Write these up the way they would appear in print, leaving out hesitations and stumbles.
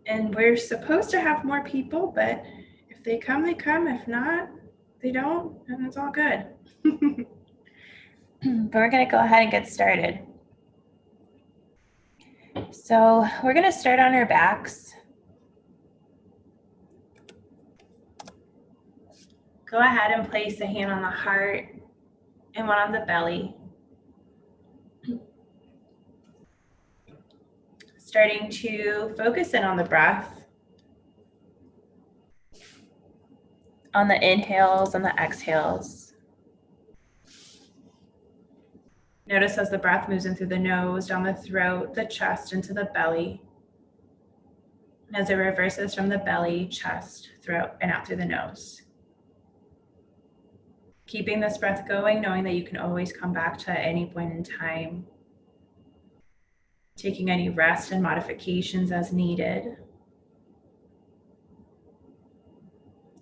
And we're supposed to have more people, but if they come, they come. If not, they don't, and it's all good. But we're going to go ahead and get started. So we're going to start on our backs. Go ahead and place a hand on the heart and one on the belly. Starting to focus in on the breath, on the inhales and the exhales. Notice as the breath moves in through the nose, down the throat, the chest, into the belly. And as it reverses from the belly, chest, throat, and out through the nose. Keeping this breath going, knowing that you can always come back to at any point in time. Taking any rest and modifications as needed.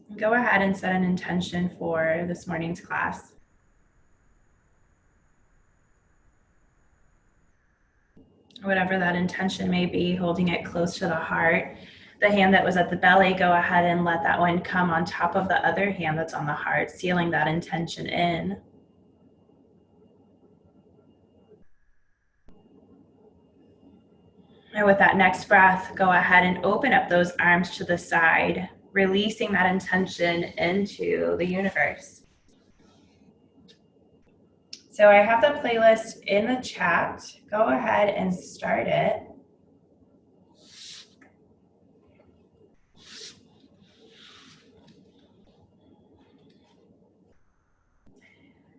And go ahead and set an intention for this morning's class. Whatever that intention may be, holding it close to the heart. The hand that was at the belly, go ahead and let that one come on top of the other hand that's on the heart, sealing that intention in. And with that next breath, go ahead and open up those arms to the side, releasing that intention into the universe. So I have the playlist in the chat. Go ahead and start it.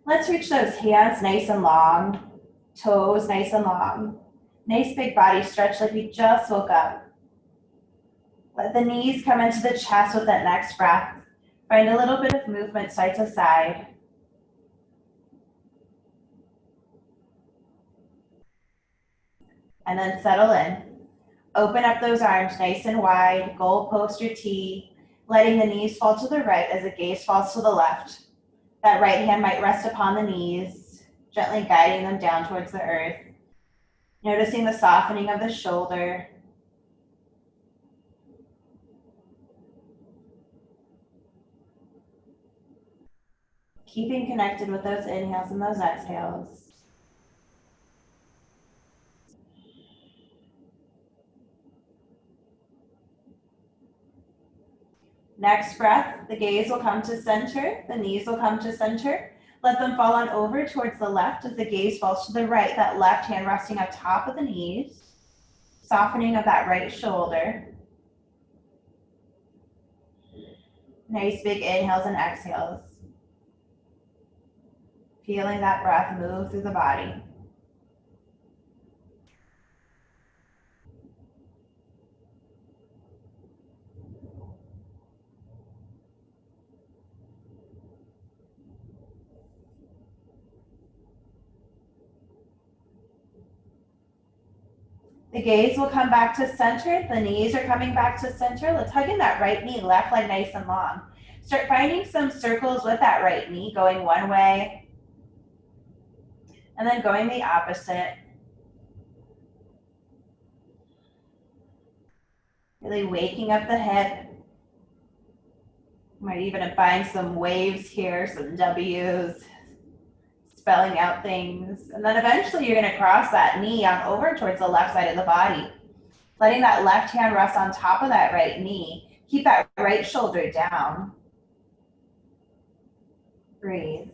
Let's reach those hands nice and long, toes nice and long. Nice big body stretch like we just woke up. Let the knees come into the chest with that next breath. Find a little bit of movement side to side. And then settle in. Open up those arms nice and wide, goalpost or T, letting the knees fall to the right as the gaze falls to the left. That right hand might rest upon the knees, gently guiding them down towards the earth. Noticing the softening of the shoulder. Keeping connected with those inhales and those exhales. Next breath, the gaze will come to center, the knees will come to center. Let them fall on over towards the left as the gaze falls to the right, that left hand resting on top of the knees, softening of that right shoulder. Nice big inhales and exhales. Feeling that breath move through the body. The gaze will come back to center. The knees are coming back to center. Let's hug in that right knee, left leg nice and long. Start finding some circles with that right knee, going one way and then going the opposite. Really waking up the hip. Might even find some waves here, some W's, spelling out things. And then eventually you're going to cross that knee on over towards the left side of the body. Letting that left hand rest on top of that right knee. Keep that right shoulder down. Breathe.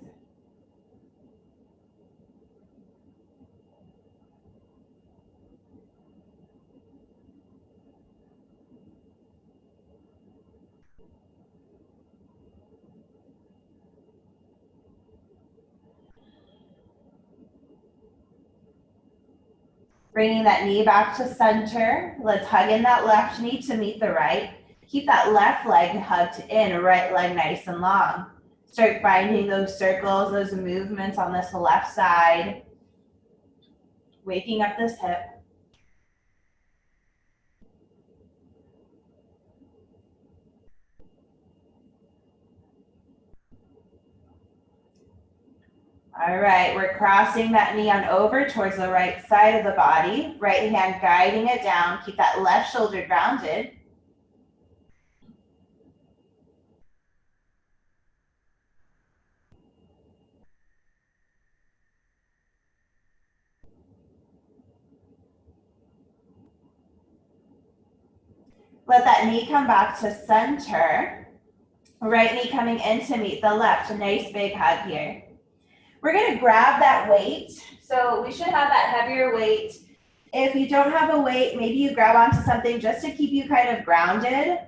Bringing that knee back to center. Let's hug in that left knee to meet the right. Keep that left leg hugged in, right leg nice and long. Start finding those circles, those movements on this left side. Waking up this hip. All right, we're crossing that knee on over towards the right side of the body. Right hand guiding it down. Keep that left shoulder grounded. Let that knee come back to center. Right knee coming in to meet the left. A nice big hug here. We're gonna grab that weight. So we should have that heavier weight. If you don't have a weight, maybe you grab onto something just to keep you kind of grounded,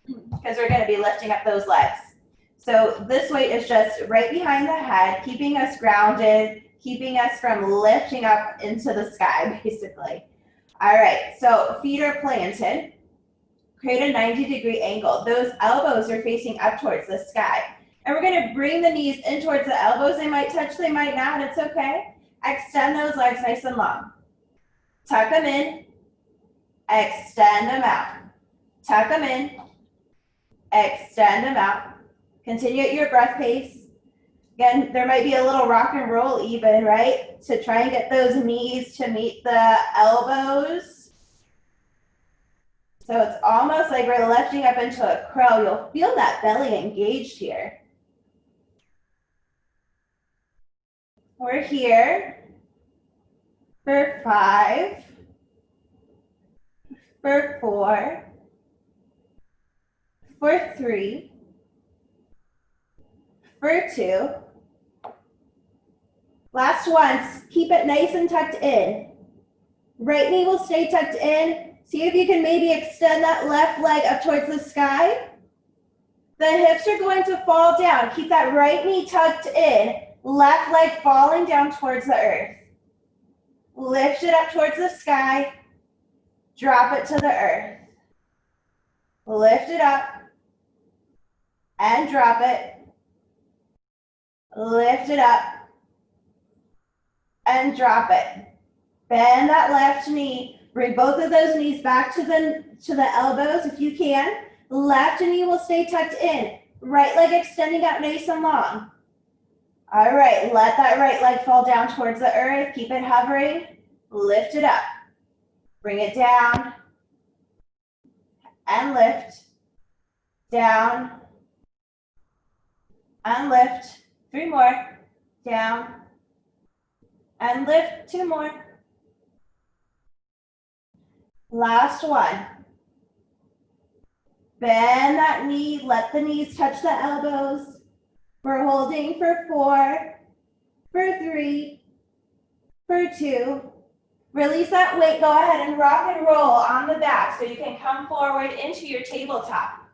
because we're gonna be lifting up those legs. So this weight is just right behind the head, keeping us grounded, keeping us from lifting up into the sky, basically. All right, so feet are planted. Create a 90-degree angle. Those elbows are facing up towards the sky. And we're gonna bring the knees in towards the elbows. They might touch, they might not, it's okay. Extend those legs nice and long. Tuck them in, extend them out. Tuck them in, extend them out. Continue at your breath pace. Again, there might be a little rock and roll even, right? To try and get those knees to meet the elbows. So it's almost like we're lifting up into a crow. You'll feel that belly engaged here. We're here for 5, for 4, for 3, for 2. Last once, keep it nice and tucked in. Right knee will stay tucked in. See if you can maybe extend that left leg up towards the sky. The hips are going to fall down. Keep that right knee tucked in. Left leg falling down towards the earth. Lift it up towards the sky. Drop it to the earth. Lift it up and drop it. Lift it up and drop it. Bend that left knee. Bring both of those knees back to the elbows if you can. Left knee will stay tucked in. Right leg extending out nice and long. All right, let that right leg fall down towards the earth. Keep it hovering. Lift it up. Bring it down and lift. Down and lift. 3 more. Down and lift. 2 more. Last one. Bend that knee. Let the knees touch the elbows. We're holding for 4, for 3, for 2. Release that weight. Go ahead and rock and roll on the back so you can come forward into your tabletop.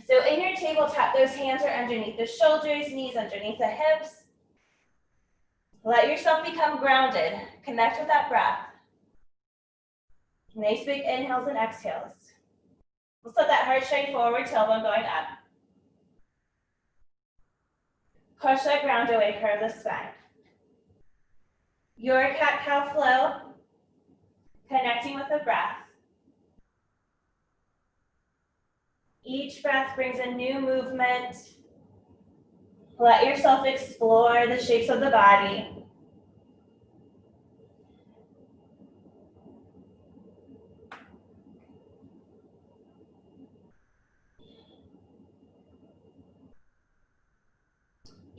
So in your tabletop, those hands are underneath the shoulders, knees underneath the hips. Let yourself become grounded. Connect with that breath. Nice big inhales and exhales. We'll let that heart straight forward, tailbone going up. Push that ground away, curve the spine. Your cat-cow flow, connecting with the breath. Each breath brings a new movement. Let yourself explore the shapes of the body.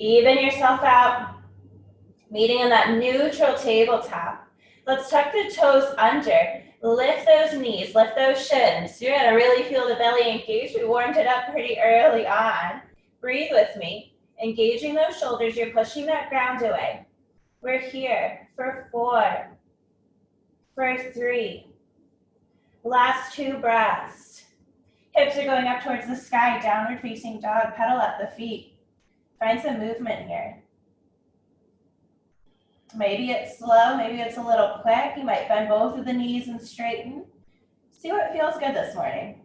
Even yourself out, meeting in that neutral tabletop. Let's tuck the toes under. Lift those knees, lift those shins. You're gonna really feel the belly engaged. We warmed it up pretty early on. Breathe with me. Engaging those shoulders, you're pushing that ground away. We're here for 4, for 3. Last 2 breaths. Hips are going up towards the sky, downward facing dog. Pedal up the feet. Find some movement here. Maybe it's slow, maybe it's a little quick. You might bend both of the knees and straighten. See what feels good this morning.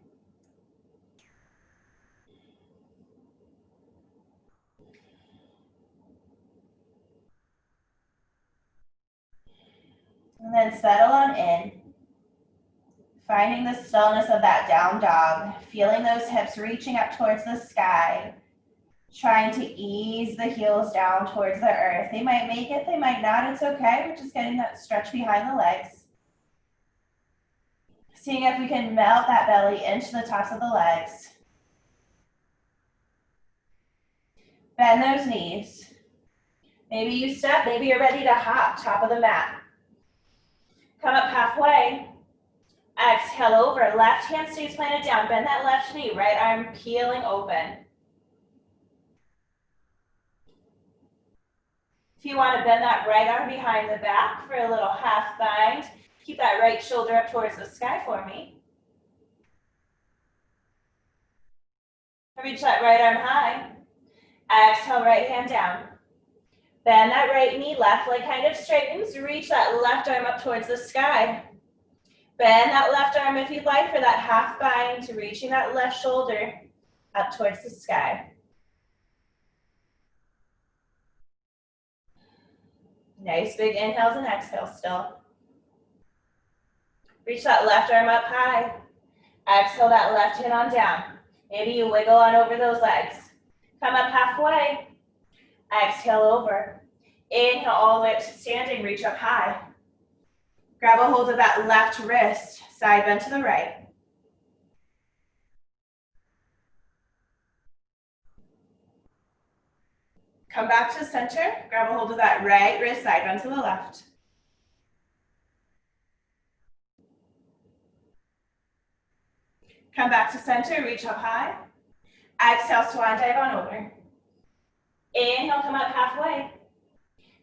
And then settle on in. Finding the stillness of that down dog. Feeling those hips reaching up towards the sky. Trying to ease the heels down towards the earth. They might make it, they might not, it's okay. We're just getting that stretch behind the legs. Seeing if we can melt that belly into the tops of the legs. Bend those knees. Maybe you step, maybe you're ready to hop, top of the mat. Come up halfway. Exhale over, left hand stays planted down. Bend that left knee, right arm peeling open. If you want to bend that right arm behind the back for a little half bind, keep that right shoulder up towards the sky for me. Reach that right arm high. Exhale, right hand down. Bend that right knee, left leg kind of straightens. Reach that left arm up towards the sky. Bend that left arm if you'd like for that half bind, reaching that left shoulder up towards the sky. Nice big inhales and exhales still. Reach that left arm up high. Exhale that left hand on down. Maybe you wiggle on over those legs. Come up halfway. Exhale over. Inhale all the way up to standing, reach up high. Grab a hold of that left wrist, side bend to the right. Come back to center, grab a hold of that right wrist, side bend to the left. Come back to center, reach up high. Exhale, swan dive on over. Inhale, come up halfway.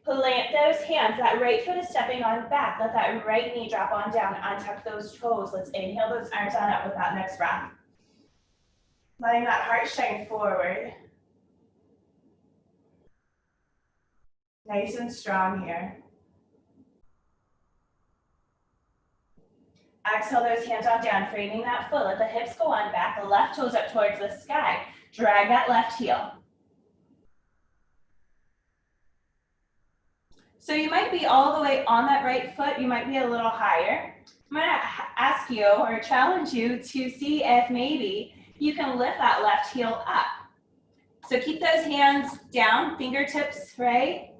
Plant those hands, that right foot is stepping on back. Let that right knee drop on down, untuck those toes. Let's inhale those arms on up with that next breath. Letting that heart shine forward. Nice and strong here. Exhale those hands on down, framing that foot. Let the hips go on back, the left toes up towards the sky. Drag that left heel. So you might be all the way on that right foot, you might be a little higher. I'm gonna ask you or challenge you to see if maybe you can lift that left heel up. So keep those hands down, fingertips, right?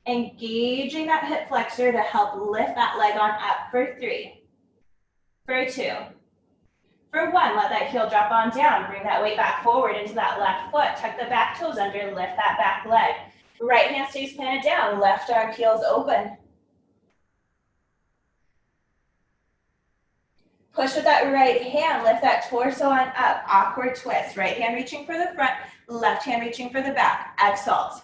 Engaging that hip flexor to help lift that leg on up for 3, for 2, for 1. Let that heel drop on down. Bring that weight back forward into that left foot. Tuck the back toes under, lift that back leg. Right hand stays planted down, left arm peels open. Push with that right hand, lift that torso on up, awkward twist. Right hand reaching for the front, left hand reaching for the back. Exalt.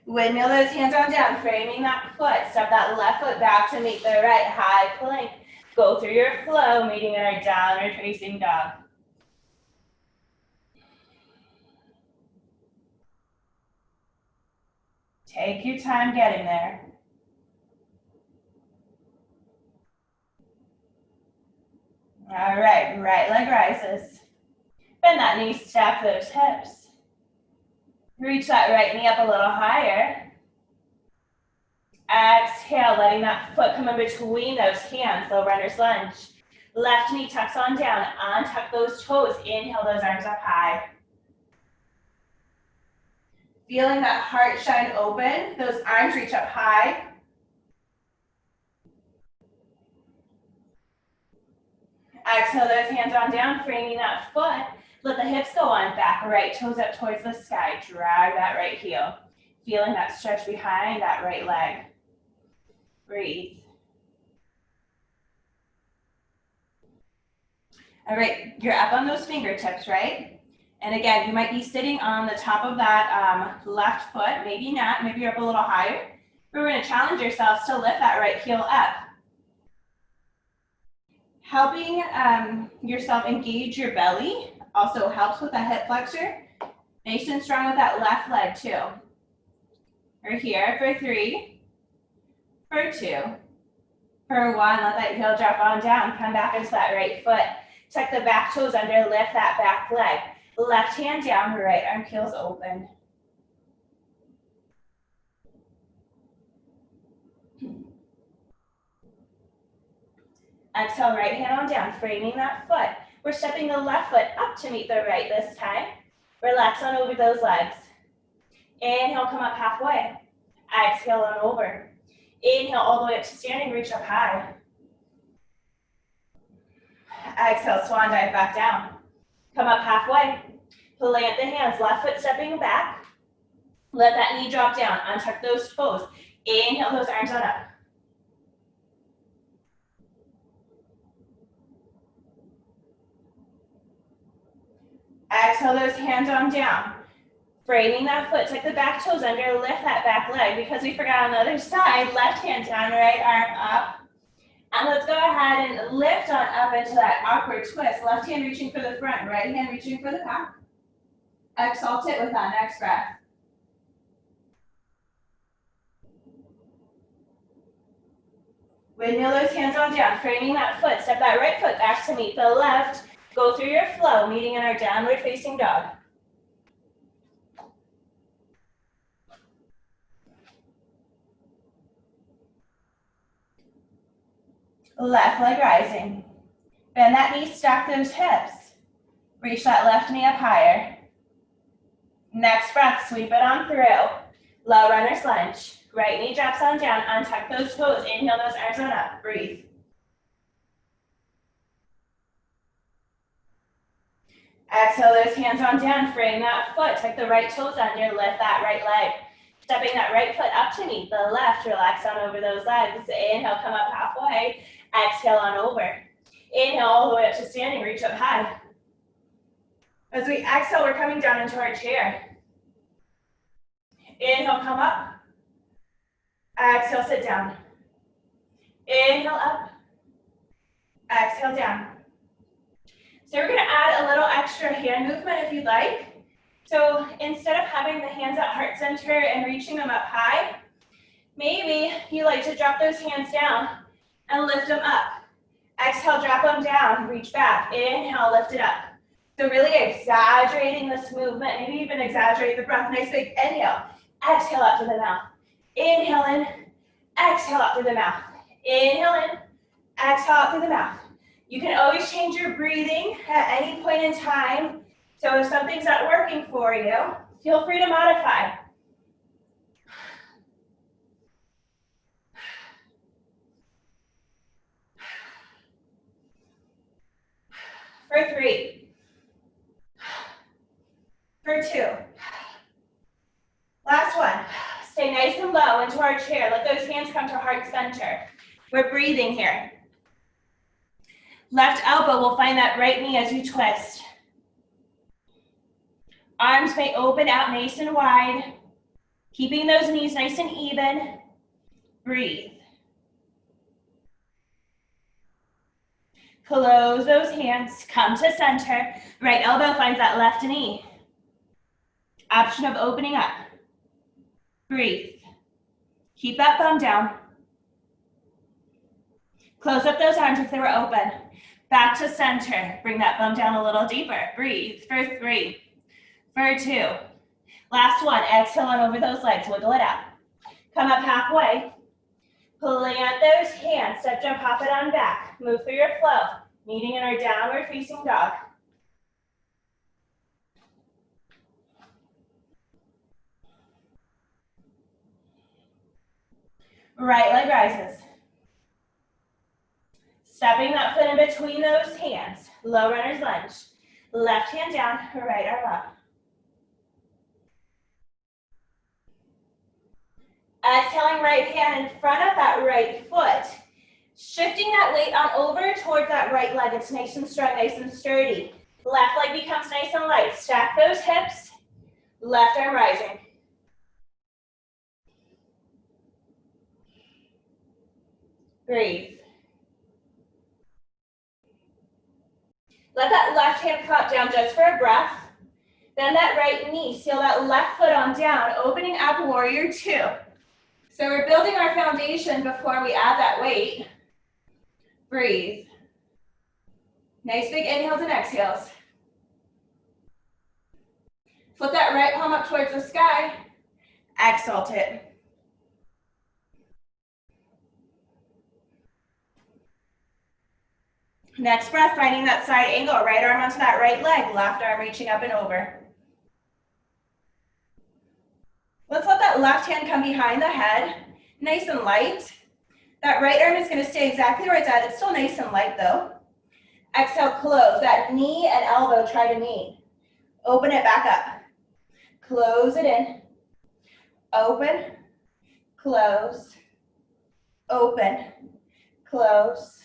Windmill those hands on down, framing that foot. Step that left foot back to meet the right, high plank. Go through your flow, meeting in our downward facing dog. Take your time getting there. All right, right leg rises. Bend that knee, stack those hips. Reach that right knee up a little higher. Exhale, letting that foot come in between those hands, low runner's lunge. Left knee tucks on down, untuck those toes, inhale those arms up high. Feeling that heart shine open, those arms reach up high. Exhale those hands on down, framing that foot. Let the hips go on back, right toes up towards the sky. Drag that right heel. Feeling that stretch behind that right leg. Breathe. All right, you're up on those fingertips, right? And again, you might be sitting on the top of that left foot, maybe not, maybe you're up a little higher. But we're gonna challenge yourselves to lift that right heel up. Helping yourself engage your belly also helps with that hip flexor. Nice and strong with that left leg too. We're here for 3, for 2, for 1. Let that heel drop on down. Come back into that right foot. Tuck the back toes under, lift that back leg. Left hand down, right arm peels open. Exhale, right hand on down, framing that foot. We're stepping the left foot up to meet the right this time. Relax on over those legs. Inhale, come up halfway. Exhale on over. Inhale all the way up to standing, reach up high. Exhale, swan dive back down. Come up halfway. Plant the hands, left foot stepping back. Let that knee drop down, untuck those toes. Inhale those arms on up. Exhale those hands on down. Framing that foot, tuck the back toes under, lift that back leg. Because we forgot on the other side, left hand down, right arm up. And let's go ahead and lift on up into that awkward twist. Left hand reaching for the front, right hand reaching for the back. Exalt it with that next breath. Windmill those hands on down, framing that foot. Step that right foot back to meet the left. Go through your flow, meeting in our downward facing dog. Left leg rising. Bend that knee, stack those hips. Reach that left knee up higher. Next breath, sweep it on through. Low runner's lunge. Right knee drops on down, untuck those toes. Inhale those arms on up, breathe. Exhale those hands on down, frame that foot, tuck the right toes under, lift that right leg. Stepping that right foot up to meet the left, relax on over those legs. Inhale, come up halfway. Exhale on over. Inhale all the way up to standing, reach up high. As we exhale, we're coming down into our chair. Inhale, come up. Exhale, sit down. Inhale up. Exhale down. So we're going to add a little extra hand movement if you'd like. So instead of having the hands at heart center and reaching them up high, maybe you like to drop those hands down and lift them up. Exhale, drop them down, reach back. Inhale, lift it up. So really exaggerating this movement, maybe even exaggerate the breath. Nice big inhale. Exhale out through the mouth. Inhale in. Exhale out through the mouth. Inhale in. Exhale out through the mouth. You can always change your breathing at any point in time. So if something's not working for you, feel free to modify. For 3. For 2. Last one. Stay nice and low into our chair. Let those hands come to heart center. We're breathing here. Left elbow will find that right knee as you twist. Arms may open out nice and wide. Keeping those knees nice and even. Breathe. Close those hands, come to center. Right elbow finds that left knee. Option of opening up. Breathe. Keep that thumb down. Close up those arms if they were open. Back to center. Bring that thumb down a little deeper. Breathe for 3. For 2. Last one. Exhale on over those legs. Wiggle it out. Come up halfway. Plant those hands. Step, jump, hop it on back. Move through your flow. Meeting in our downward facing dog. Right leg rises. Stepping that foot in between those hands. Low runner's lunge. Left hand down, right arm up. Exhaling right hand in front of that right foot. Shifting that weight on over towards that right leg. It's nice and strong, nice and sturdy. Left leg becomes nice and light. Stack those hips. Left arm rising. Breathe. Let that left hand come down just for a breath. Bend that right knee. Seal that left foot on down, opening up warrior 2. So we're building our foundation before we add that weight. Breathe. Nice big inhales and exhales. Flip that right palm up towards the sky. Exalt it. Next breath, finding that side angle. Right arm onto that right leg. Left arm reaching up and over. Let's let that left hand come behind the head. Nice and light. That right arm is going to stay exactly where it's at. It's still nice and light though. Exhale, close. That knee and elbow try to meet. Open it back up. Close it in. Open, close, open, close,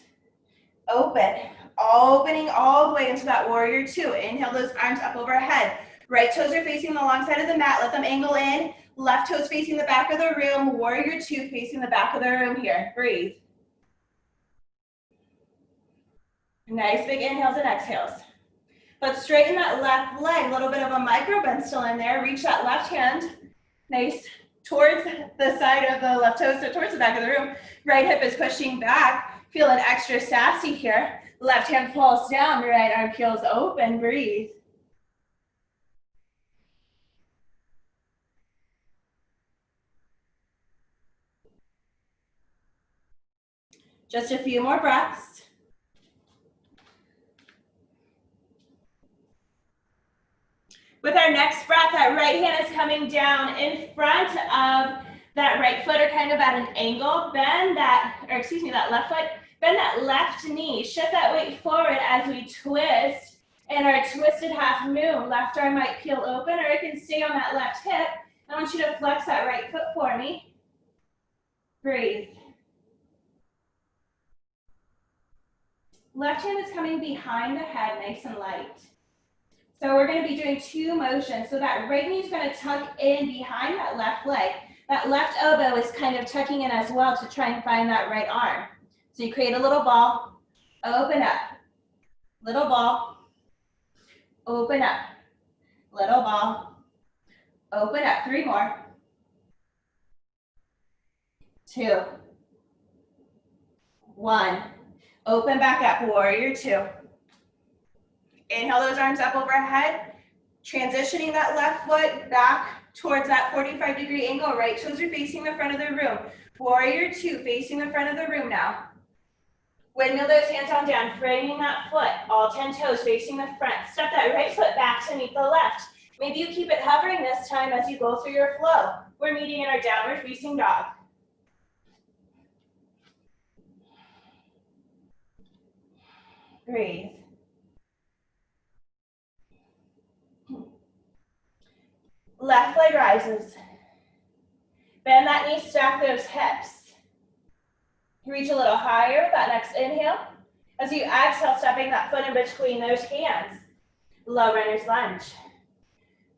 open. Opening all the way into that warrior two. Inhale those arms up overhead. Right toes are facing the long side of the mat. Let them angle in. Left toes facing the back of the room. Warrior two facing the back of the room here. Breathe. Nice big inhales and exhales. Let's straighten that left leg. A little bit of a micro bend still in there. Reach that left hand. Nice. Towards the side of the left toe, so towards the back of the room. Right hip is pushing back. Feel an extra sassy here. Left hand falls down, right arm peels open, breathe. Just a few more breaths. With our next breath, that right hand is coming down in front of that right foot, or kind of at an angle. Bend that, or excuse me, that left foot. Bend that left knee. Shift that weight forward as we twist. In our twisted half moon, left arm might peel open, or it can stay on that left hip. I want you to flex that right foot for me. Breathe. Left hand is coming behind the head, nice and light. So we're going to be doing two motions. So that right knee is going to tuck in behind that left leg. That left elbow is kind of tucking in as well to try and find that right arm. So you create a little ball, open up, little ball, open up, little ball, open up. 3 more. 2, 1. Open back up, warrior two. Inhale those arms up overhead, transitioning that left foot back towards that 45-degree angle. Right toes are facing the front of the room. Warrior two, facing the front of the room now. Windmill those hands on down, framing that foot. All 10 toes facing the front. Step that right foot back to meet the left. Maybe you keep it hovering this time as you go through your flow. We're meeting in our downward facing dog. Breathe. Left leg rises. Bend that knee, stack those hips. Reach a little higher with that next inhale. As you exhale, stepping that foot in between those hands. Low runner's lunge.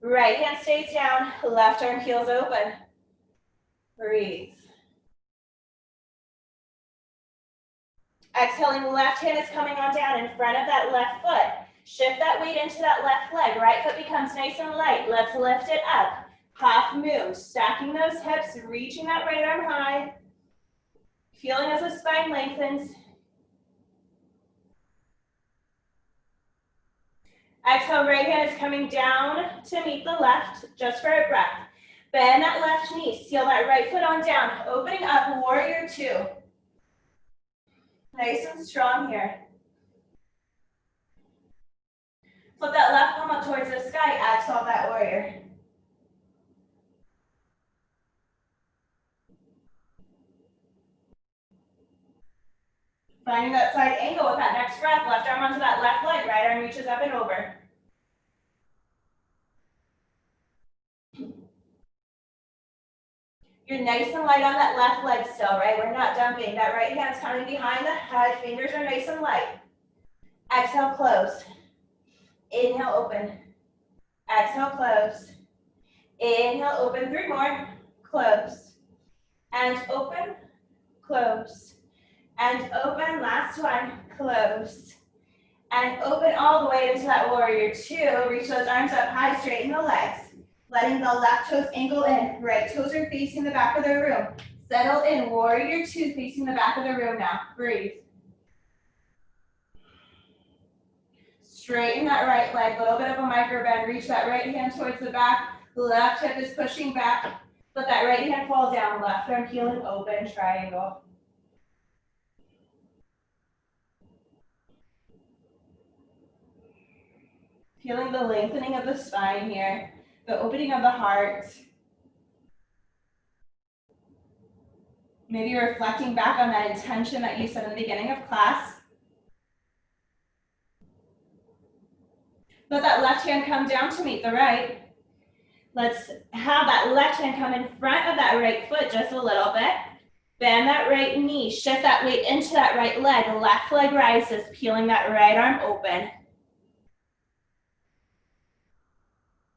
Right hand stays down, left arm peels open. Breathe. Exhaling, left hand is coming on down in front of that left foot. Shift that weight into that left leg. Right foot becomes nice and light. Let's lift it up. Half moon, stacking those hips, reaching that right arm high. Feeling as the spine lengthens. Exhale, right hand is coming down to meet the left, just for a breath. Bend that left knee, seal that right foot on down, opening up, warrior two. Nice and strong here. Flip that left palm up towards the sky, exhale that warrior. Finding that side angle with that next breath, left arm onto that left leg, right arm reaches up and over. You're nice and light on that left leg still, right? We're not dumping. That right hand's coming behind the head, fingers are nice and light. Exhale, close. Inhale, open. Exhale, close. Inhale, open. 3 more. Close. And open, close. And open, last one, close. And open all the way into that warrior two. Reach those arms up high, straighten the legs. Letting the left toes angle in. Right toes are facing the back of the room. Settle in, warrior two, facing the back of the room now. Breathe. Straighten that right leg, a little bit of a micro bend. Reach that right hand towards the back. Left hip is pushing back. Let that right hand fall down. Left arm peeling open, triangle. Feeling the lengthening of the spine here, the opening of the heart. Maybe reflecting back on that intention that you set in the beginning of class. Let that left hand come down to meet the right. Let's have that left hand come in front of that right foot just a little bit. Bend that right knee, shift that weight into that right leg. Left leg rises, peeling that right arm open.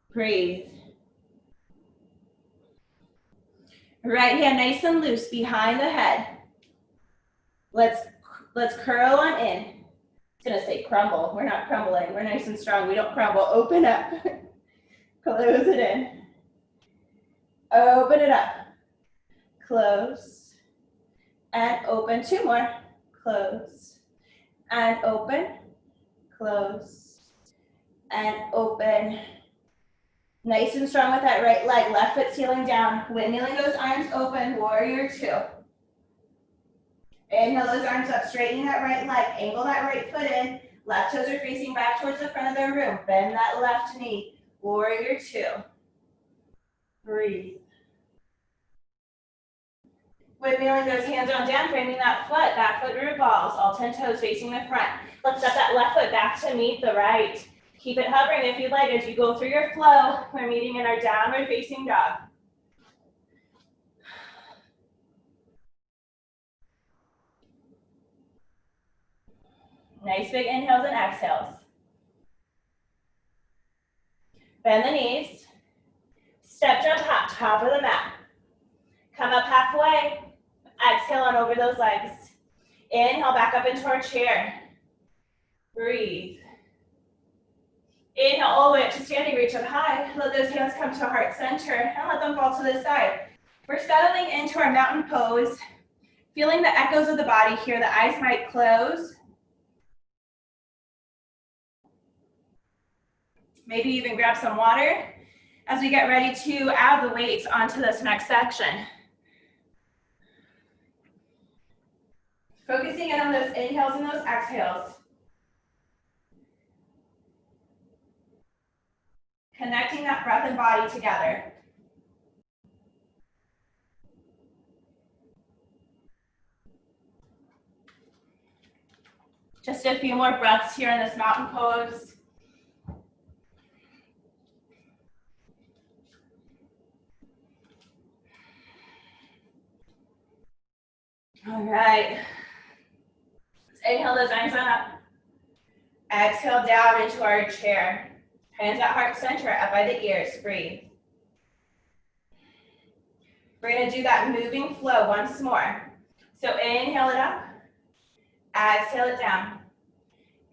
Breathe. Right hand nice and loose behind the head. Let's curl on in. It's gonna say crumble. We're not crumbling. We're nice and strong. We don't crumble. Open up. Close it in. Open it up. Close. And open. Two more. Close. And open. Close. And open. Nice and strong with that right leg. Left foot sealing down. Windmilling those arms open. Warrior two. Inhale those arms up. Straighten that right leg. Angle that right foot in. Left toes are facing back towards the front of the room. Bend that left knee. Warrior two. Breathe. Windmilling those hands on down, framing that foot. Back foot revolves. All 10 toes facing the front. Let's step that left foot back to meet the right. Keep it hovering if you'd like as you go through your flow. We're meeting in our downward facing dog. Nice big inhales and exhales. Bend the knees. Step jump hop, top of the mat. Come up halfway. Exhale on over those legs. Inhale back up into our chair. Breathe. Inhale all the way up to standing reach up high. Let those hands come to heart center and let them fall to the side. We're settling into our mountain pose. Feeling the echoes of the body here. The eyes might close. Maybe even grab some water as we get ready to add the weights onto this next section. Focusing in on those inhales and those exhales. Connecting that breath and body together. Just a few more breaths here in this mountain pose. All right. Let's inhale those arms on up. Exhale down into our chair. Hands at heart center, up by the ears. Breathe. We're going to do that moving flow once more. So inhale it up. Exhale it down.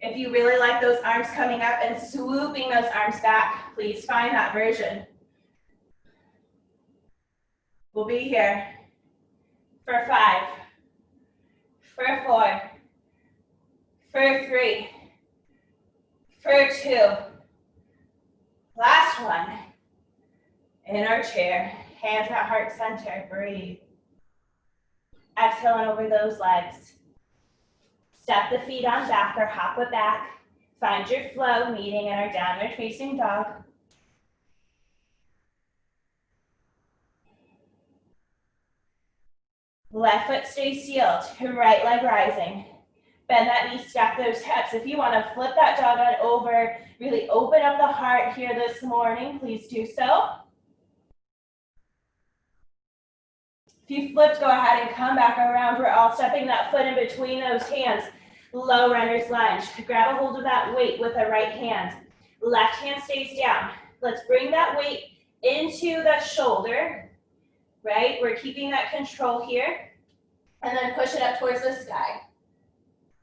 If you really like those arms coming up and swooping those arms back, please find that version. We'll be here for 5, for 4, for 3, for 2. Last one. In our chair, hands at heart center, breathe. Exhaling over those legs. Step the feet on back or hop it back. Find your flow, meeting in our downward facing dog. Left foot stays sealed, right leg rising. Bend that knee, stack those hips. If you want to flip that dog on over, really open up the heart here this morning, please do so. If you flipped, go ahead and come back around. We're all stepping that foot in between those hands. Low runner's lunge. Grab a hold of that weight with the right hand. Left hand stays down. Let's bring that weight into the shoulder, right? We're keeping that control here. And then push it up towards the sky.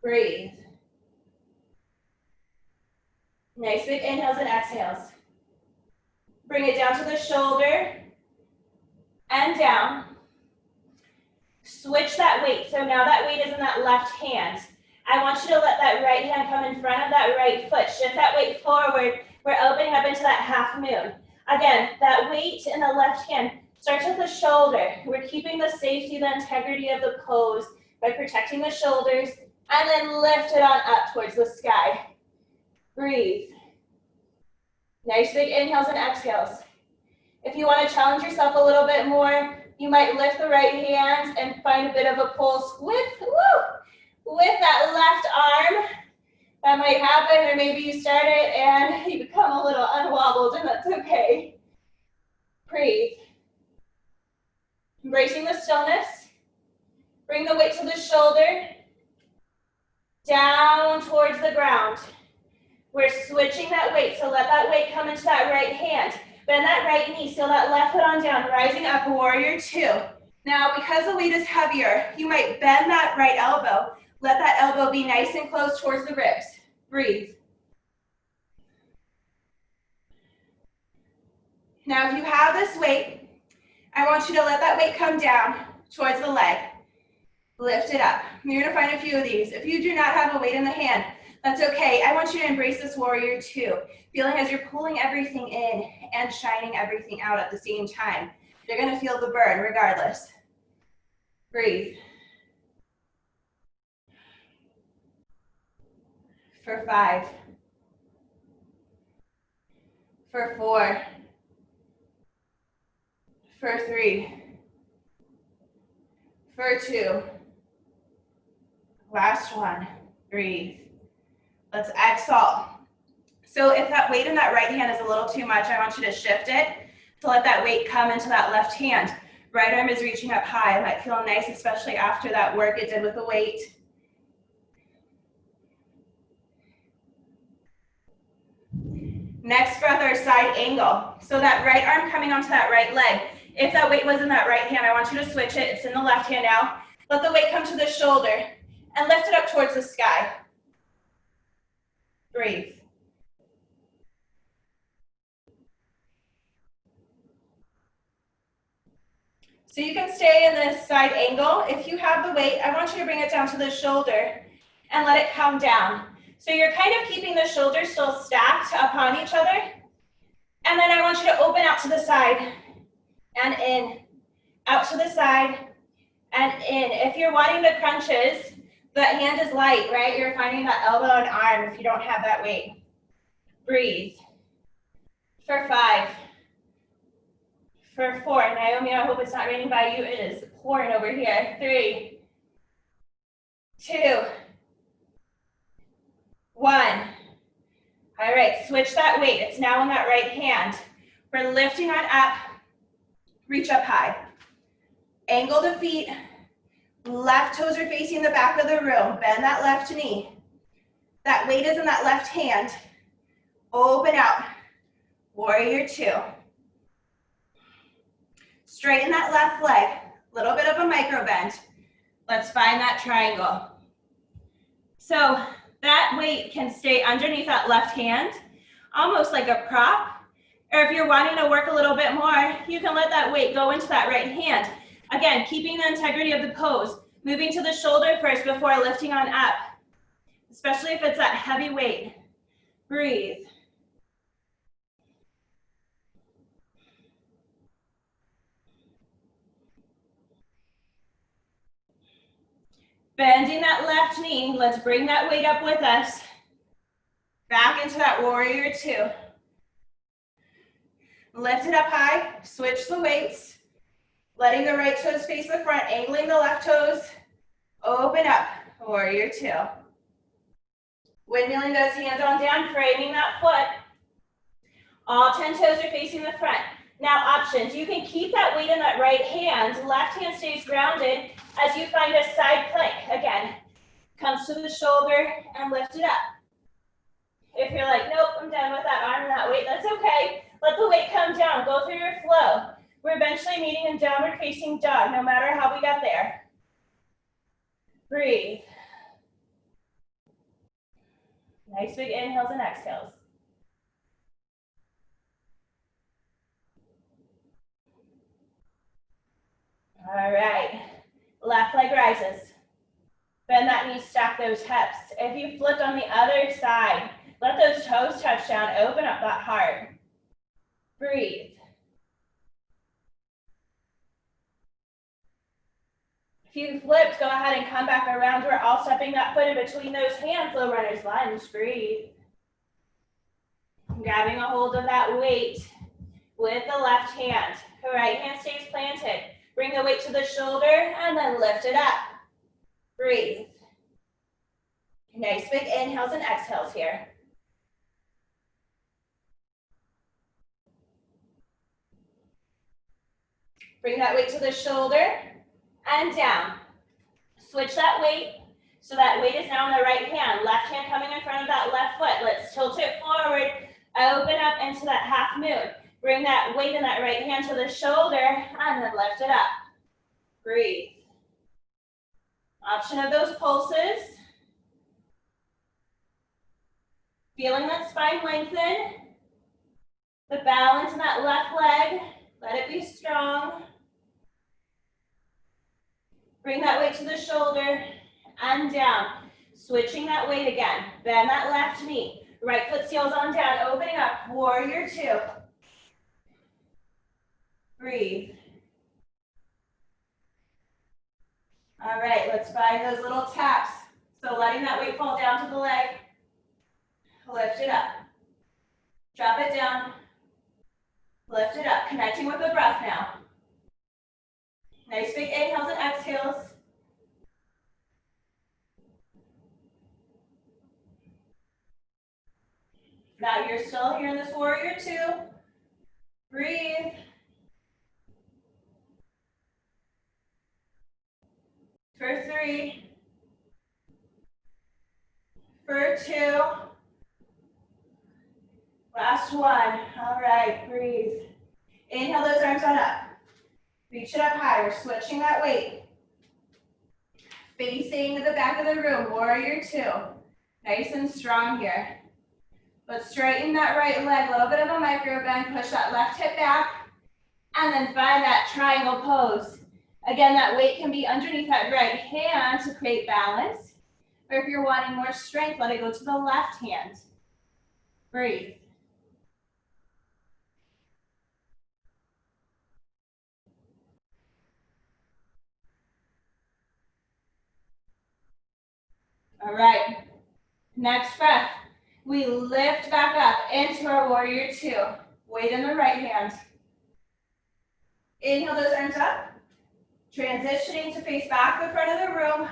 Breathe. Nice big inhales and exhales. Bring it down to the shoulder and down. Switch that weight. So now that weight is in that left hand. I want you to let that right hand come in front of that right foot. Shift that weight forward. We're opening up into that half moon. Again, that weight in the left hand starts at the shoulder. We're keeping the safety, the integrity of the pose by protecting the shoulders, and then lift it on up towards the sky. Breathe. Nice big inhales and exhales. If you want to challenge yourself a little bit more, you might lift the right hand and find a bit of a pulse with that left arm. That might happen, or maybe you start it and you become a little unwobbled, and that's okay. Breathe. Embracing the stillness. Bring the weight to the shoulder. Down towards the ground. We're switching that weight, so let that weight come into that right hand. Bend that right knee, seal that left foot on down, rising up, warrior two. Now, because the weight is heavier, you might bend that right elbow. Let that elbow be nice and close towards the ribs. Breathe. Now, if you have this weight, I want you to let that weight come down towards the leg. Lift it up. You're gonna find a few of these. If you do not have a weight in the hand, that's okay. I want you to embrace this warrior two, feeling as you're pulling everything in and shining everything out at the same time. You're gonna feel the burn regardless. Breathe. For 5. For 4. For 3. For 2. Last one. Breathe. Let's exhale. So if that weight in that right hand is a little too much, I want you to shift it to let that weight come into that left hand. Right arm is reaching up high. It might feel nice, especially after that work it did with the weight. Next breath, our side angle. So that right arm coming onto that right leg. If that weight was in that right hand, I want you to switch it. It's in the left hand now. Let the weight come to the shoulder and lift it up towards the sky. Breathe. So you can stay in this side angle. If you have the weight, I want you to bring it down to the shoulder and let it come down. So you're kind of keeping the shoulders still stacked upon each other. And then I want you to open out to the side and in, out to the side and in. If you're wanting the crunches, the hand is light, right? You're finding that elbow and arm if you don't have that weight. Breathe. For 5. For 4, Naomi, I hope it's not raining by you. It is pouring over here. 3, 2, 1. All right, switch that weight. It's now in that right hand. We're lifting on up, reach up high. Angle the feet. Left toes are facing the back of the room. Bend that left knee. That weight is in that left hand. Open out. Warrior two. Straighten that left leg. Little bit of a micro bend. Let's find that triangle. So that weight can stay underneath that left hand, almost like a prop. Or if you're wanting to work a little bit more, you can let that weight go into that right hand. Again, keeping the integrity of the pose. Moving to the shoulder first before lifting on up, especially if it's that heavy weight. Breathe. Bending that left knee, let's bring that weight up with us. Back into that warrior two. Lift it up high, switch the weights. Letting the right toes face the front, angling the left toes. Open up, warrior two. Windmilling those hands on down, framing that foot. All 10 toes are facing the front. Now options, you can keep that weight in that right hand. Left hand stays grounded as you find a side plank. Again, comes to the shoulder and lift it up. If you're like, nope, I'm done with that arm and that weight, that's okay. Let the weight come down, go through your flow. We're eventually meeting in downward facing dog, no matter how we got there. Breathe. Nice big inhales and exhales. All right, left leg rises. Bend that knee, stack those hips. If you flipped on the other side, let those toes touch down, open up that heart. Breathe. If you flipped, go ahead and come back around. We're all stepping that foot in between those hands, low runner's lunge. Breathe. Grabbing a hold of that weight with the left hand. The right hand stays planted. Bring the weight to the shoulder and then lift it up. Breathe. Nice big inhales and exhales here. Bring that weight to the shoulder and down. Switch that weight. So that weight is now in the right hand. Left hand coming in front of that left foot. Let's tilt it forward. Open up into that half moon. Bring that weight in that right hand to the shoulder and then lift it up. Breathe. Option of those pulses. Feeling that spine lengthen. The balance in that left leg. Let it be strong. Bring that weight to the shoulder and down. Switching that weight again. Bend that left knee. Right foot seals on down. Opening up. Warrior two. Breathe. All right, let's find those little taps. So letting that weight fall down to the leg. Lift it up. Drop it down. Lift it up. Connecting with the breath now. Nice big inhales and exhales. Now you're still here in this warrior two. Breathe. For three. For two. Last one. All right, breathe. Inhale those arms on up. Reach it up high. We're switching that weight. Facing the back of the room, warrior two. Nice and strong here. Let's straighten that right leg, a little bit of a micro bend, push that left hip back, and then find that triangle pose. Again, that weight can be underneath that right hand to create balance, or if you're wanting more strength, let it go to the left hand. Breathe. All right, next breath. We lift back up into our warrior two. Weight in the right hand. Inhale those arms up. Transitioning to face back the front of the room.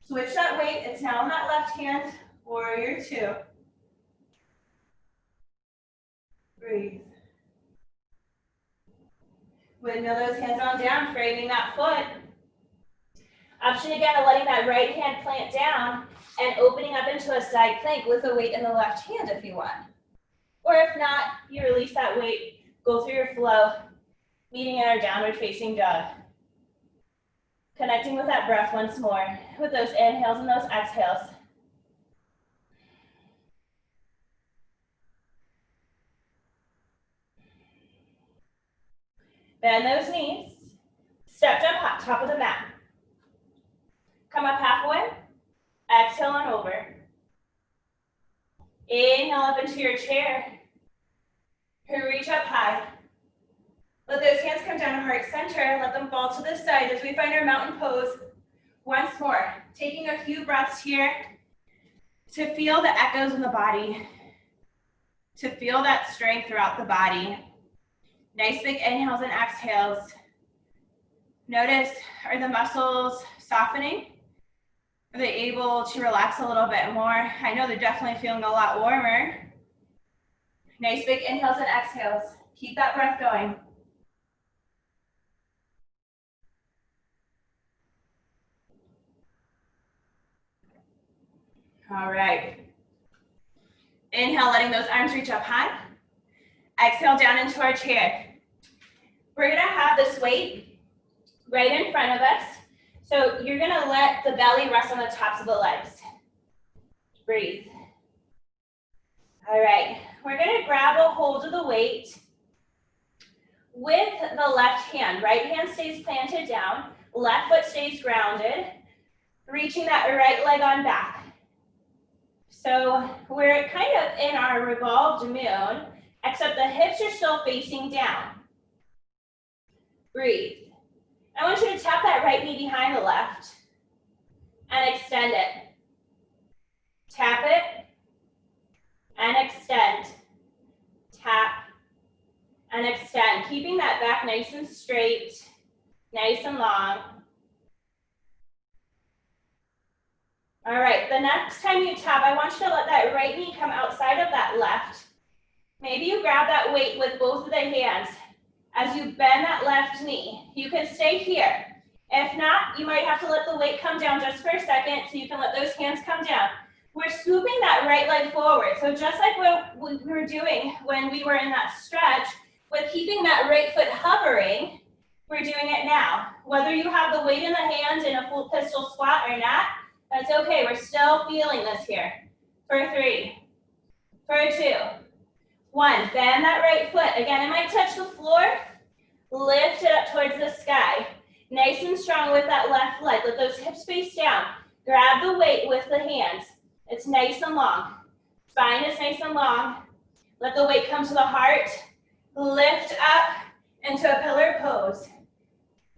Switch that weight. It's now in that left hand. Warrior two. Breathe. Windmill those hands on down, framing that foot. Option again of letting that right hand plant down and opening up into a side plank with the weight in the left hand if you want. Or if not, you release that weight, go through your flow, meeting in our downward facing dog. Connecting with that breath once more, with those inhales and those exhales. Bend those knees, stepped up high, top of the mat. Come up halfway, exhale on over. Inhale up into your chair. Reach up high. Let those hands come down to heart center. Let them fall to the side as we find our mountain pose. Once more, taking a few breaths here to feel the echoes in the body, to feel that strength throughout the body. Nice big inhales and exhales. Notice, are the muscles softening? Are they able to relax a little bit more? I know they're definitely feeling a lot warmer. Nice big inhales and exhales. Keep that breath going. All right. Inhale, letting those arms reach up high. Exhale down into our chair. We're gonna have this weight right in front of us. So you're gonna let the belly rest on the tops of the legs. Breathe. All right, we're gonna grab a hold of the weight with the left hand. Right hand stays planted down, left foot stays grounded, reaching that right leg on back. So we're kind of in our revolved moon, except the hips are still facing down. Breathe. I want you to tap that right knee behind the left and extend it. Tap it and extend. Tap and extend. Keeping that back nice and straight, nice and long. All right, the next time you tap, I want you to let that right knee come outside of that left. Maybe you grab that weight with both of the hands as you bend that left knee. You can stay here. If not, you might have to let the weight come down just for a second so you can let those hands come down. We're swooping that right leg forward. So just like what we were doing when we were in that stretch, with keeping that right foot hovering, we're doing it now. Whether you have the weight in the hand in a full pistol squat or not, that's okay. We're still feeling this here. For 3, for 2, 1. Bend that right foot. Again, it might touch the floor. Lift it up towards the sky. Nice and strong with that left leg. Let those hips face down. Grab the weight with the hands. It's nice and long. Spine is nice and long. Let the weight come to the heart. Lift up into a pillar pose.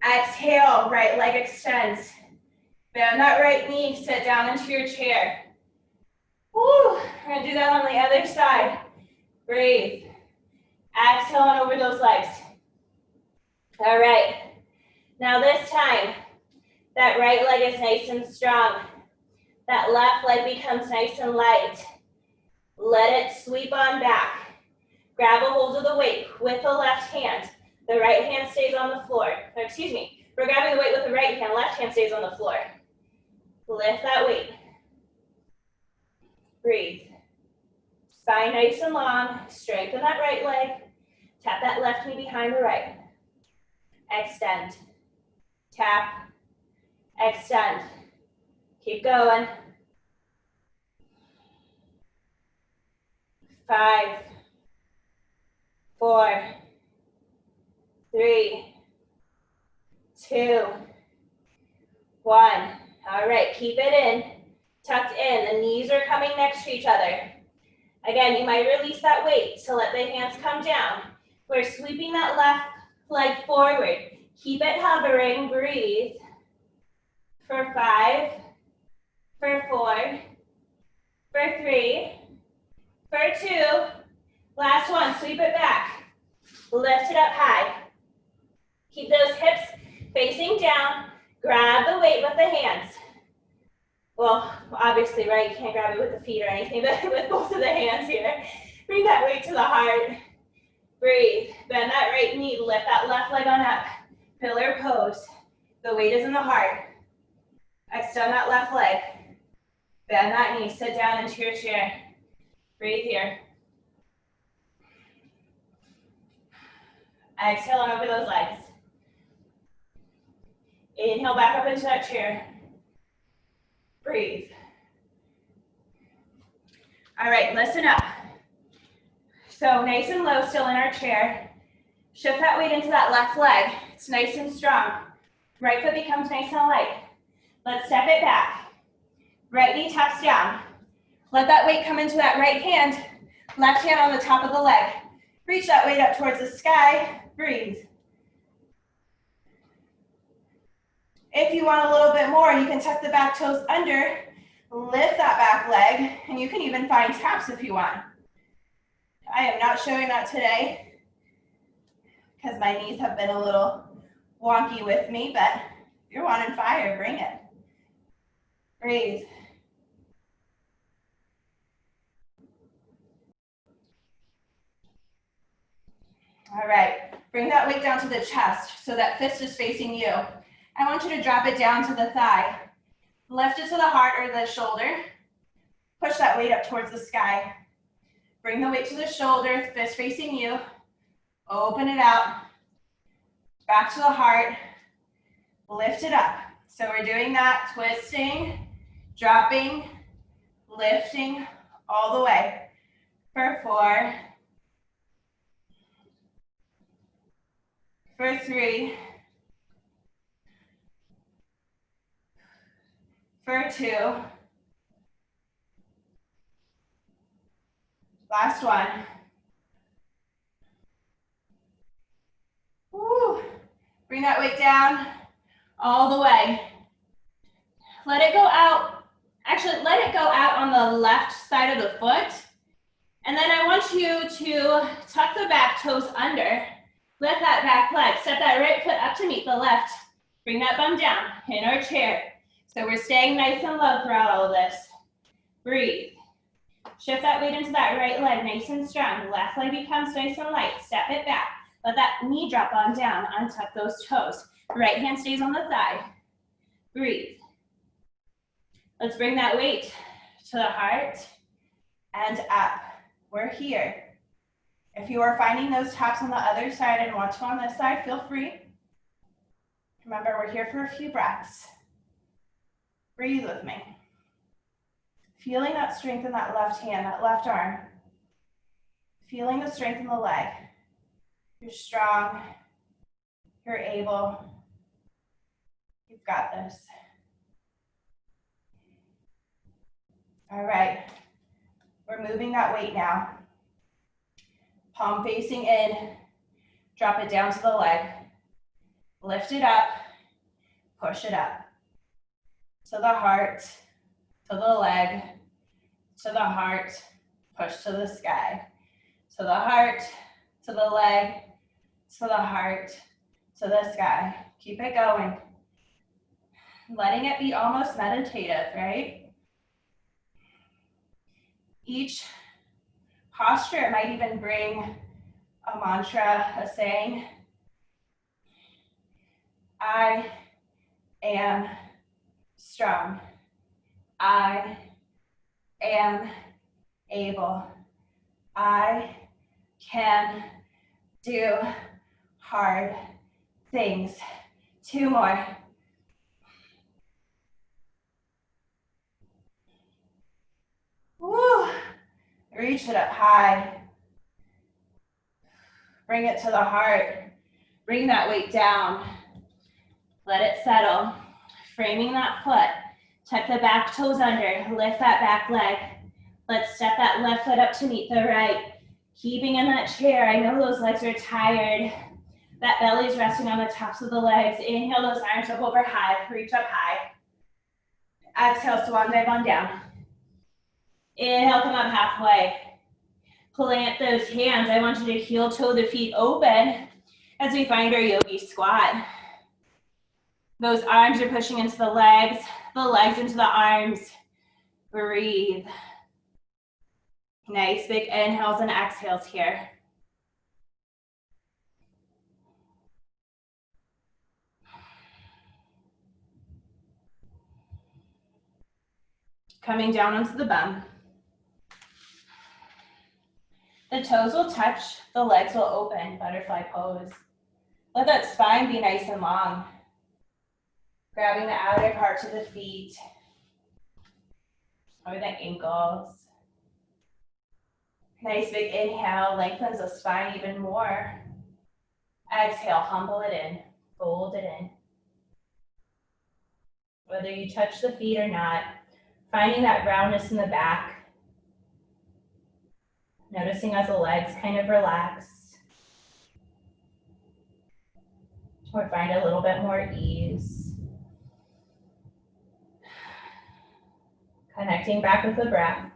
Exhale, right leg extends. Bend that right knee, sit down into your chair. Woo, we're gonna do that on the other side. Breathe. Exhale on over those legs. All right, now this time, that right leg is nice and strong. That left leg becomes nice and light. Let it sweep on back. Grab a hold of the weight with the left hand. The right hand stays on the floor. Or excuse me, we're grabbing the weight with the right hand, left hand stays on the floor. Lift that weight. Breathe. Spine nice and long. Strengthen that right leg. Tap that left knee behind the right. Extend. Tap. Extend. Keep going. 5, 4, 3, 2, 1. All right, keep it in, tucked in. The knees are coming next to each other. Again, you might release that weight to let the hands come down. We're sweeping that left leg forward. Keep it hovering, breathe. For 5, for 4, for 3, for 2. Last one, sweep it back. Lift it up high. Keep those hips facing down. Grab the weight with the hands. Well, obviously, right, you can't grab it with the feet or anything, but with both of the hands here. Bring that weight to the heart. Breathe. Bend that right knee. Lift that left leg on up. Pillar pose. The weight is in the heart. Extend that left leg. Bend that knee. Sit down into your chair. Breathe here. Exhale on over those legs. Inhale back up into that chair. Breathe. All right, listen up. So nice and low still in our chair. Shift that weight into that left leg. It's nice and strong. Right foot becomes nice and light. Let's step it back. Right knee taps down. Let that weight come into that right hand. Left hand on the top of the leg. Reach that weight up towards the sky. Breathe. If you want a little bit more, you can tuck the back toes under, lift that back leg, and you can even find taps if you want. I am not showing that today because my knees have been a little wonky with me, but if you're wanting fire, bring it. Breathe. All right, bring that weight down to the chest so that fist is facing you. I want you to drop it down to the thigh. Lift it to the heart or the shoulder. Push that weight up towards the sky. Bring the weight to the shoulder, fist facing you. Open it out. Back to the heart. Lift it up. So we're doing that, twisting, dropping, lifting all the way. For 4. For 3. For 2. Last one. Woo. Bring that weight down all the way. Let it go out. Actually, let it go out on the left side of the foot. And then I want you to tuck the back toes under. Lift that back leg. Step that right foot up to meet the left. Bring that bum down in our chair. So we're staying nice and low throughout all of this. Breathe. Shift that weight into that right leg, nice and strong. Left leg becomes nice and light. Step it back. Let that knee drop on down, untuck those toes. Right hand stays on the thigh. Breathe. Let's bring that weight to the heart and up. We're here. If you are finding those taps on the other side and want to on this side, feel free. Remember, we're here for a few breaths. Breathe with me. Feeling that strength in that left hand, that left arm. Feeling the strength in the leg. You're strong. You're able. You've got this. All right. We're moving that weight now. Palm facing in. Drop it down to the leg. Lift it up. Push it up. To the heart. To the leg. To the heart. Push to the sky. To the heart. To the leg. To the heart. To the sky. Keep it going. Letting it be almost meditative, right? Each posture might even bring a mantra, a saying. I am strong. I am able. I can do hard things. 2 more. Woo. Reach it up high. Bring it to the heart. Bring that weight down. Let it settle. Framing that foot. Tuck the back toes under. Lift that back leg. Let's step that left foot up to meet the right. Keeping in that chair. I know those legs are tired. That belly's resting on the tops of the legs. Inhale those arms up over high. Reach up high. Exhale, swan dive on down. Inhale, come up halfway. Plant those hands. I want you to heel toe the feet open as we find our yogi squat. Those arms are pushing into the legs into the arms. Breathe. Nice big inhales and exhales here. Coming down onto the bum. The toes will touch, the legs will open, butterfly pose. Let that spine be nice and long. Grabbing the outer parts of the feet or the ankles. Nice big inhale, lengthens the spine even more. Exhale, humble it in, fold it in. Whether you touch the feet or not, finding that roundness in the back. Noticing as the legs kind of relax. Or find a little bit more ease. Connecting back with the breath.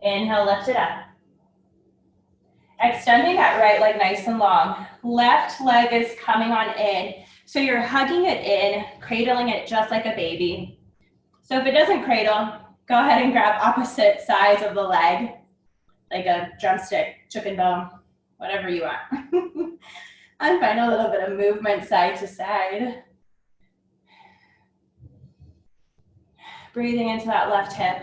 Inhale, lift it up. Extending that right leg nice and long. Left leg is coming on in. So you're hugging it in, cradling it just like a baby. So if it doesn't cradle, go ahead and grab opposite sides of the leg, like a drumstick, chicken bone, whatever you want. And find a little bit of movement side to side. Breathing into that left hip.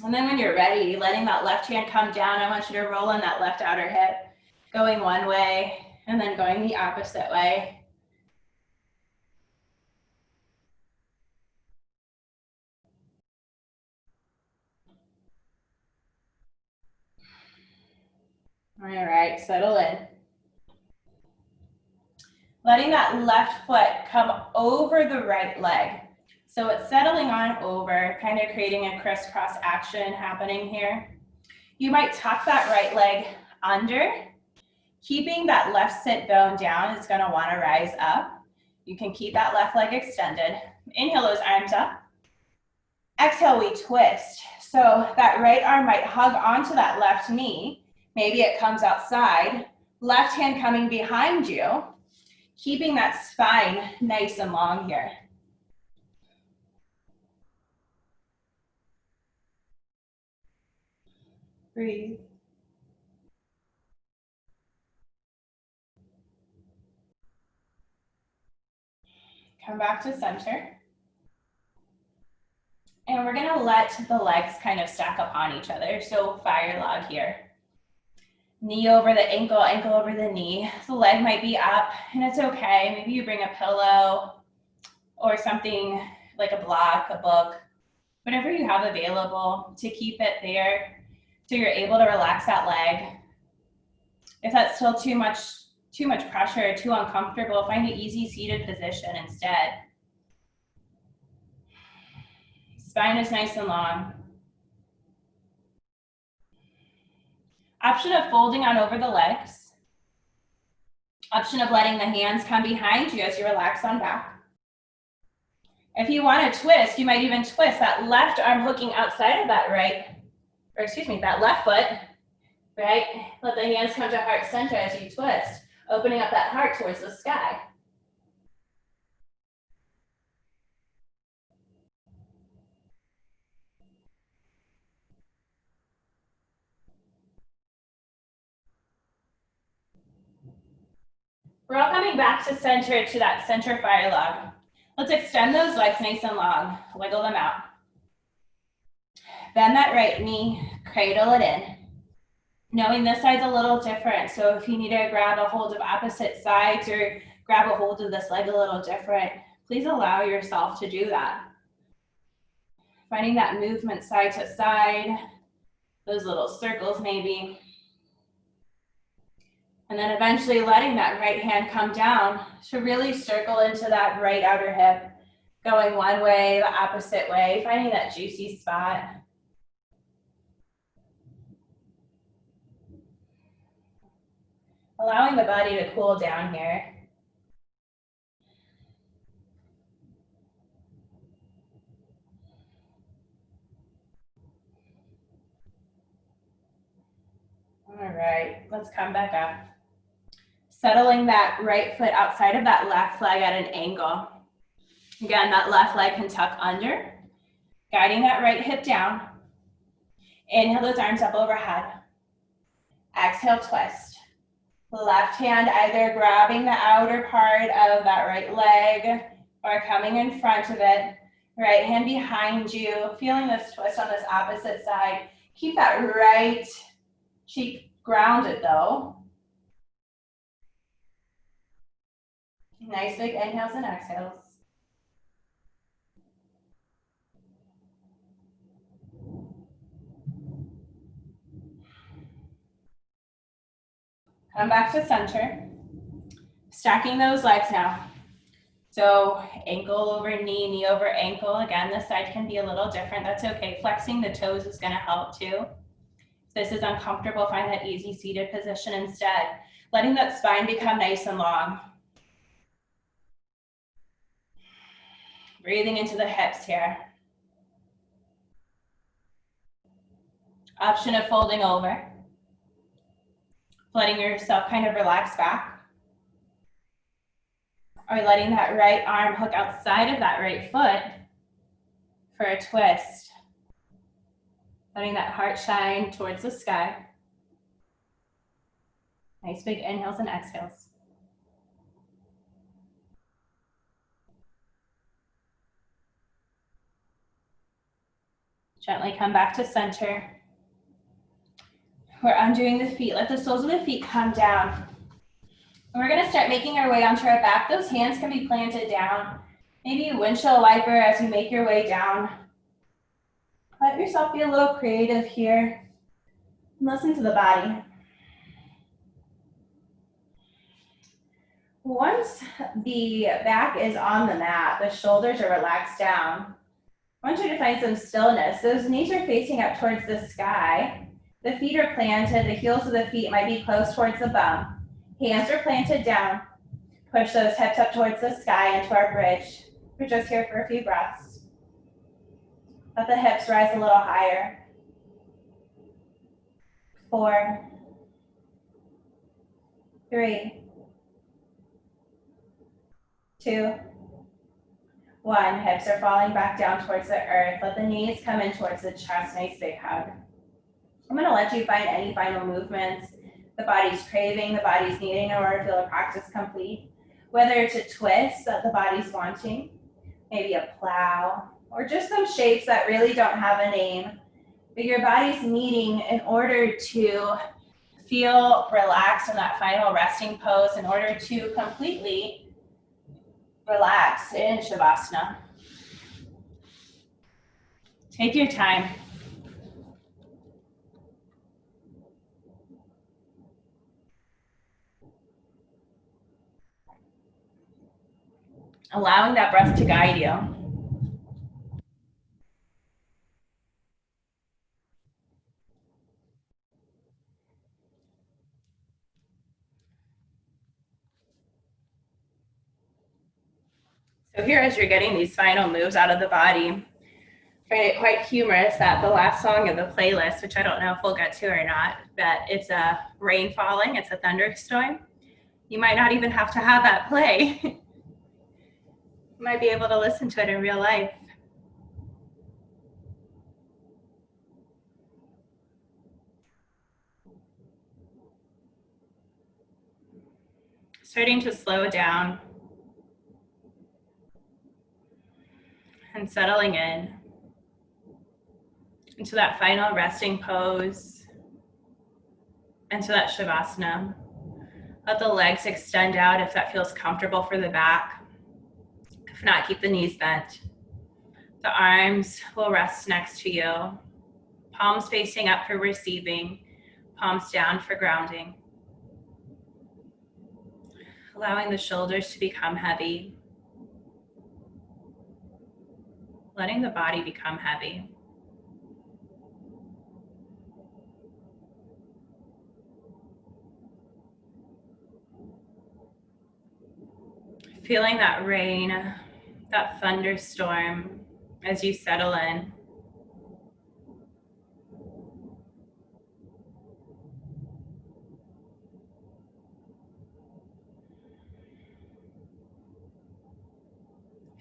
And then when you're ready, letting that left hand come down, I want you to roll in that left outer hip, going one way, and then going the opposite way. All right, settle in. Letting that left foot come over the right leg. So it's settling on over, kind of creating a crisscross action happening here. You might tuck that right leg under. Keeping that left sit bone down is going to want to rise up. You can keep that left leg extended. Inhale those arms up. Exhale, we twist. So that right arm might hug onto that left knee. Maybe it comes outside. Left hand coming behind you. Keeping that spine nice and long here. Breathe. Come back to center. And we're gonna let the legs kind of stack upon each other. So fire log here. Knee over the ankle, ankle over the knee. The leg might be up and it's okay. Maybe you bring a pillow or something like a block, a book, whatever you have available to keep it there so you're able to relax that leg. If that's still too much pressure, too uncomfortable, find an easy seated position instead. Spine is nice and long. Option of folding on over the legs. Option of letting the hands come behind you as you relax on back. If you want to twist, you might even twist that left arm hooking outside of that that left foot, right? Let the hands come to heart center as you twist, opening up that heart towards the sky. We're all coming back to center, to that center fire log. Let's extend those legs nice and long, wiggle them out. Bend that right knee, cradle it in. Knowing this side's a little different, so if you need to grab a hold of opposite sides or grab a hold of this leg a little different, please allow yourself to do that. Finding that movement side to side, those little circles maybe. And then eventually letting that right hand come down to really circle into that right outer hip, going one way, the opposite way, finding that juicy spot. Allowing the body to cool down here. All right, let's come back up. Settling that right foot outside of that left leg at an angle. Again, that left leg can tuck under, guiding that right hip down. Inhale those arms up overhead. Exhale, twist. Left hand either grabbing the outer part of that right leg or coming in front of it. Right hand behind you, feeling this twist on this opposite side. Keep that right cheek grounded though. Nice big inhales and exhales. Come back to center. Stacking those legs now. So ankle over knee, knee over ankle. Again, this side can be a little different. That's okay. Flexing the toes is going to help too. If this is uncomfortable, find that easy seated position instead. Letting that spine become nice and long. Breathing into the hips here. Option of folding over. Letting yourself kind of relax back. Or letting that right arm hook outside of that right foot for a twist. Letting that heart shine towards the sky. Nice big inhales and exhales. Gently come back to center. We're undoing the feet. Let the soles of the feet come down. And we're going to start making our way onto our back. Those hands can be planted down. Maybe a windshield wiper as you make your way down. Let yourself be a little creative here. Listen to the body. Once the back is on the mat, the shoulders are relaxed down. I want you to find some stillness. Those knees are facing up towards the sky. The feet are planted. The heels of the feet might be close towards the bum. Hands are planted down. Push those hips up towards the sky into our bridge. We're just here for a few breaths. Let the hips rise a little higher. 4, 3, 2, 1. Hips are falling back down towards the earth. Let the knees come in towards the chest. Nice big hug. I'm going to let you find any final movements the body's craving, the body's needing in order to feel the practice complete. Whether it's a twist that the body's wanting, maybe a plow, or just some shapes that really don't have a name, but your body's needing in order to feel relaxed in that final resting pose, in order to completely relax in Shavasana. Take your time. Allowing that breath to guide you. So here, as you're getting these final moves out of the body, I find it quite humorous that the last song of the playlist, which I don't know if we'll get to or not, but it's a rain falling, it's a thunderstorm. You might not even have to have that play. You might be able to listen to it in real life. Starting to slow down and settling into that final resting pose, into that Shavasana. Let the legs extend out if that feels comfortable for the back. If not, keep the knees bent. The arms will rest next to you. Palms facing up for receiving, palms down for grounding. Allowing the shoulders to become heavy. Letting the body become heavy. Feeling that rain, that thunderstorm as you settle in.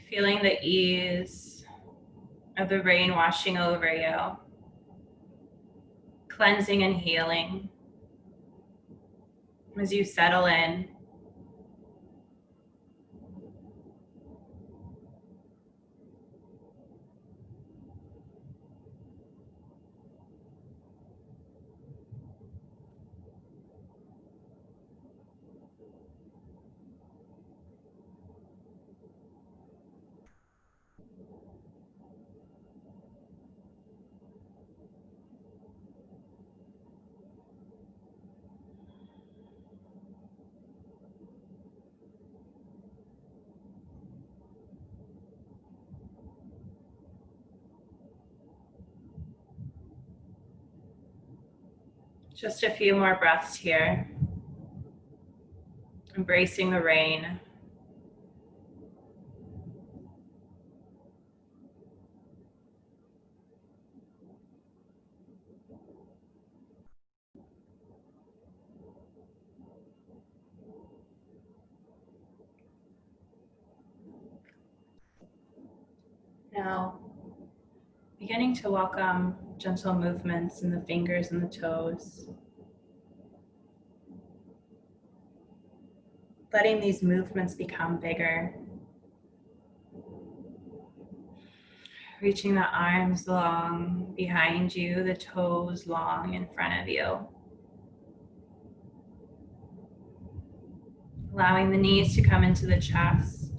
Feeling the ease of the rain washing over you, cleansing and healing as you settle in. Just a few more breaths here. Embracing the rain. Now, beginning to welcome gentle movements in the fingers and the toes. Letting these movements become bigger. Reaching the arms long behind you, the toes long in front of you. Allowing the knees to come into the chest.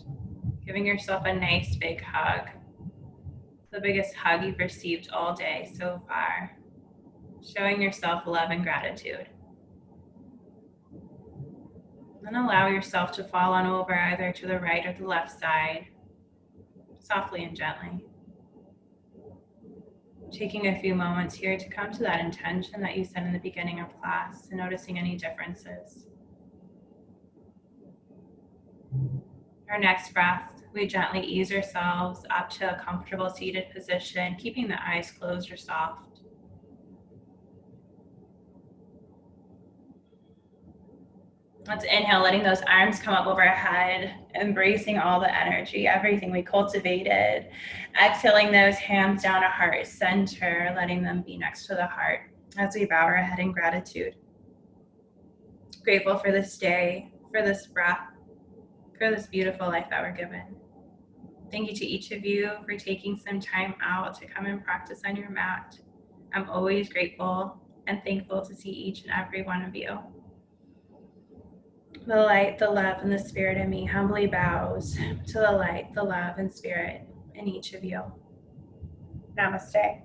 Giving yourself a nice big hug. The biggest hug you've received all day so far. Showing yourself love and gratitude. Then allow yourself to fall on over either to the right or the left side, softly and gently. Taking a few moments here to come to that intention that you set in the beginning of class and noticing any differences. Our next breath, we gently ease ourselves up to a comfortable seated position, keeping the eyes closed or soft. Let's inhale, letting those arms come up overhead, embracing all the energy, everything we cultivated. Exhaling those hands down to heart center, letting them be next to the heart. as we bow our head in gratitude. Grateful for this day, for this breath, for this beautiful life that we're given. Thank you to each of you for taking some time out to come and practice on your mat. I'm always grateful and thankful to see each and every one of you. The light, the love, and the spirit in me humbly bows to the light, the love, and spirit in each of you. Namaste.